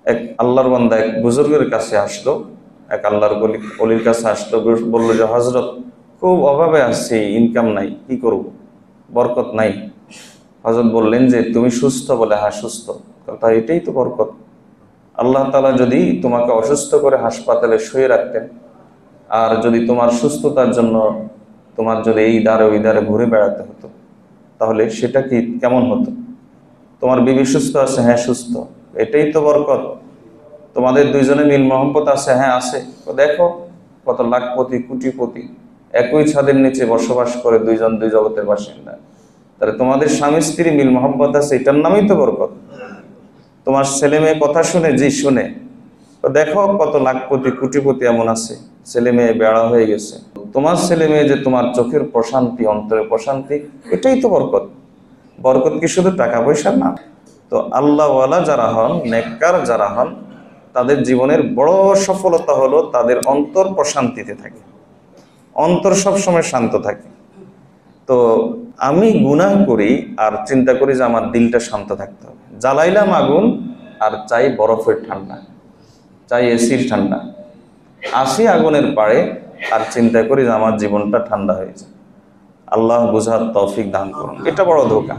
এক আল্লাহর বান্দা এক বুজুর্গের কাছে আসলো, এক আল্লাহর অলির কাছে আসলো, বললো যে হজরত, খুব অভাবে আসছি, ইনকাম নাই, কি করব, বরকত নাই। হজরত বললেন যে তুমি সুস্থ? বলে হ্যাঁ সুস্থ। কথা, এটাই তো বরকত। আল্লাহ তাআলা যদি তোমাকে অসুস্থ করে হাসপাতালে শুয়ে রাখতেন, আর যদি তোমার সুস্থতার জন্য তোমার যদি এই দ্বারে ওই দ্বারে ঘুরে বেড়াতে হতো, তাহলে সেটা কি কেমন হতো? তোমার বিবি সুস্থ আছে? হ্যাঁ সুস্থ। এটাই তো বরকত। তোমাদের দুইজনে মিল মহব্বত আছে? হ্যাঁ আছে। তো দেখো, কত লাখপতি কোটিপতি একই ছাদের নিচে বসবাস করে, দুইজন দুই জগতের বাসিন্দা। তাহলে তোমাদের স্বামী স্ত্রী মিল মহব্বত আছে, এটার নামই তো বরকত। তোমার ছেলে মেয়ে কথা শুনে, জি শুনে। তো দেখো কত লাখপতি কোটিপতি এমন আছে, ছেলে মেয়ে বেড়া হয়ে গেছে। তোমার ছেলে মেয়ে যে তোমার চোখের প্রশান্তি, অন্তরের প্রশান্তি, এটাই তো বরকত। বরকত কি শুধু টাকা পয়সা না? তো আল্লাহওয়ালা যারা হন, নেককার যারা হন, তাদের জীবনের বড় সফলতা হলো তাদের অন্তর প্রশান্তিতে থাকে, অন্তর সবসময় শান্ত থাকে। তো আমি গুনাহ করি আর চিন্তা করি যে আমার দিলটা শান্ত থাকতে হবে। জ্বালাইলাম আগুন আর চাই বরফের ঠান্ডা, চাই এসির ঠান্ডা। আসি আগুনের পাড়ে আর চিন্তা করি যে আমার জীবনটা ঠান্ডা হয়েছে। আল্লাহ বুঝার তৌফিক দান করুন। এটা বড় ধোঁকা।